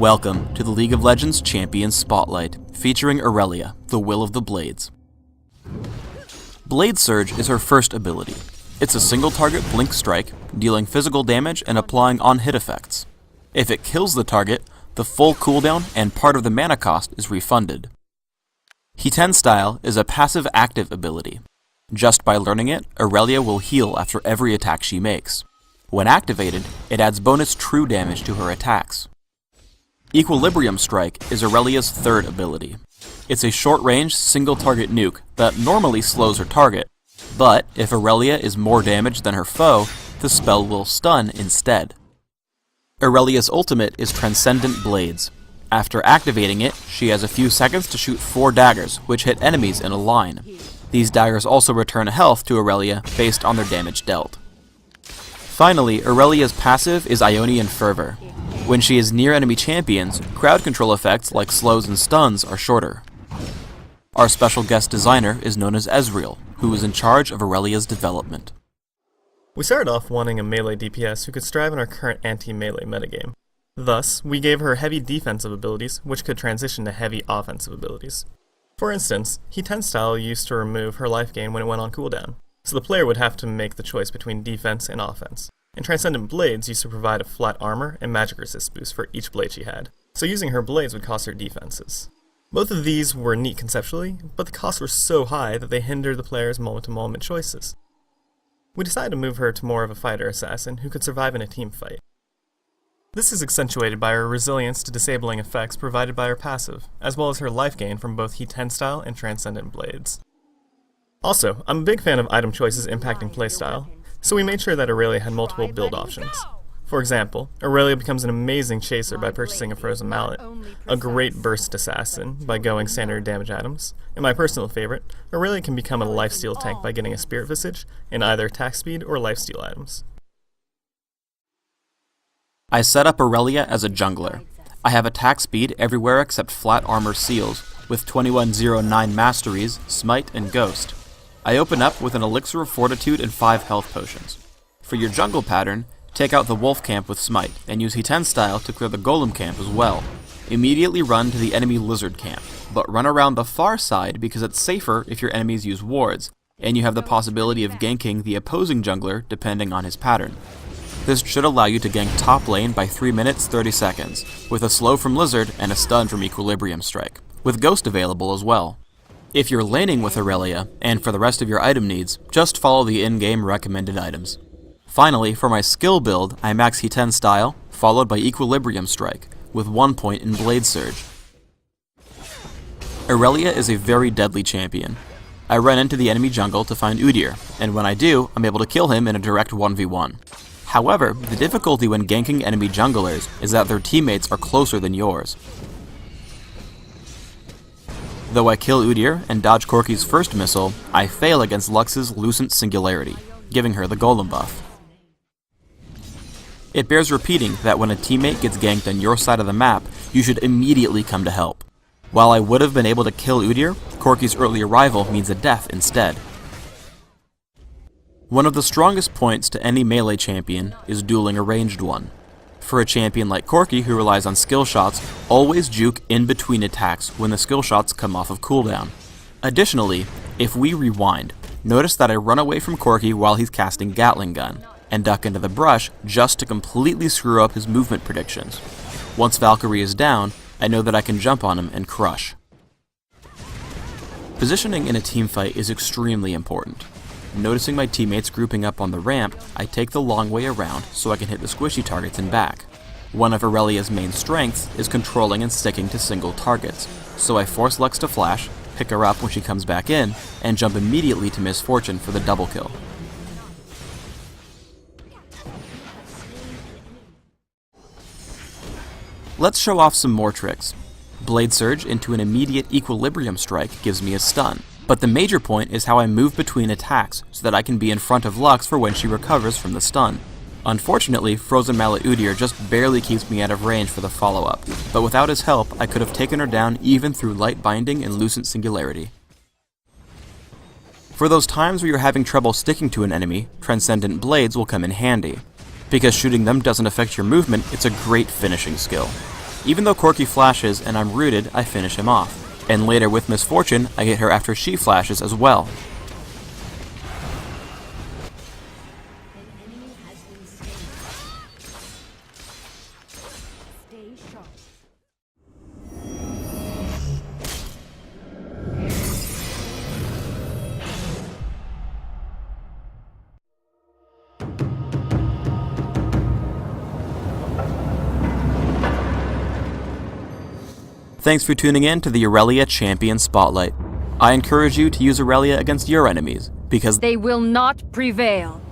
Welcome to the League of Legends Champions Spotlight, featuring Irelia, the Will of the Blades. Blade Surge is her first ability. It's a single target blink strike, dealing physical damage and applying on-hit effects. If it kills the target, the full cooldown and part of the mana cost is refunded. He-10 Style is a passive active ability. Just by learning it, Irelia will heal after every attack she makes. When activated, it adds bonus true damage to her attacks. Equilibrium Strike is Irelia's third ability. It's a short-range, single-target nuke that normally slows her target, but if Irelia is more damaged than her foe, the spell will stun instead. Irelia's ultimate is Transcendent Blades. After activating it, she has a few seconds to shoot 4 daggers, which hit enemies in a line. These daggers also return health to Irelia based on their damage dealt. Finally, Irelia's passive is Ionian Fervor. When she is near enemy champions, crowd control effects like slows and stuns are shorter. Our special guest designer is known as Ezreal, who is in charge of Irelia's development. We started off wanting a melee DPS who could strive in our current anti-melee metagame. Thus, we gave her heavy defensive abilities, which could transition to heavy offensive abilities. For instance, He-10 Style used to remove her life gain when it went on cooldown, so the player would have to make the choice between defense and offense. And Transcendent Blades used to provide a flat armor and magic resist boost for each blade she had, so using her blades would cost her defenses. Both of these were neat conceptually, but the costs were so high that they hindered the player's moment-to-moment choices. We decided to move her to more of a fighter assassin who could survive in a team fight. This is accentuated by her resilience to disabling effects provided by her passive, as well as her life gain from both He-10 Style and Transcendent Blades. Also, I'm a big fan of item choices impacting playstyle, so we made sure that Irelia had multiple build options. For example, Irelia becomes an amazing chaser by purchasing a Frozen Mallet, a great burst assassin by going standard damage items, and my personal favorite, Irelia can become a lifesteal tank by getting a Spirit Visage in either attack speed or lifesteal items. I set up Irelia as a jungler. I have attack speed everywhere except flat armor seals, with 2109 masteries, smite, and ghost. I open up with an elixir of fortitude and 5 health potions. For your jungle pattern, take out the wolf camp with smite, and use He-10 Style to clear the golem camp as well. Immediately run to the enemy lizard camp, but run around the far side because it's safer if your enemies use wards, and you have the possibility of ganking the opposing jungler depending on his pattern. This should allow you to gank top lane by 3 minutes 30 seconds, with a slow from lizard and a stun from Equilibrium Strike, with ghost available as well. If you're laning with Irelia, and for the rest of your item needs, just follow the in-game recommended items. Finally, for my skill build, I max He-10 Style, followed by Equilibrium Strike, with 1 point in Blade Surge. Irelia is a very deadly champion. I run into the enemy jungle to find Udyr, and when I do, I'm able to kill him in a direct 1v1. However, the difficulty when ganking enemy junglers is that their teammates are closer than yours. Though I kill Udyr and dodge Corki's first missile, I fail against Lux's Lucent Singularity, giving her the golem buff. It bears repeating that when a teammate gets ganked on your side of the map, you should immediately come to help. While I would have been able to kill Udyr, Corki's early arrival means a death instead. One of the strongest points to any melee champion is dueling a ranged one. For a champion like Corki who relies on skill shots, always juke in between attacks when the skill shots come off of cooldown. Additionally, if we rewind, notice that I run away from Corki while he's casting Gatling Gun, and duck into the brush just to completely screw up his movement predictions. Once Valkyrie is down, I know that I can jump on him and crush. Positioning in a teamfight is extremely important. Noticing my teammates grouping up on the ramp, I take the long way around so I can hit the squishy targets and back. One of Irelia's main strengths is controlling and sticking to single targets, so I force Lux to flash, pick her up when she comes back in, and jump immediately to Miss Fortune for the double kill. Let's show off some more tricks. Blade Surge into an immediate Equilibrium Strike gives me a stun. But the major point is how I move between attacks so that I can be in front of Lux for when she recovers from the stun. Unfortunately, Frozen Mallet Udyr just barely keeps me out of range for the follow-up, but without his help, I could have taken her down even through Light Binding and Lucent Singularity. For those times where you're having trouble sticking to an enemy, Transcendent Blades will come in handy. Because shooting them doesn't affect your movement, it's a great finishing skill. Even though Corky flashes and I'm rooted, I finish him off. And later with Misfortune, I get her after she flashes as well. Thanks for tuning in to the Irelia Champion Spotlight. I encourage you to use Irelia against your enemies, because They will not prevail.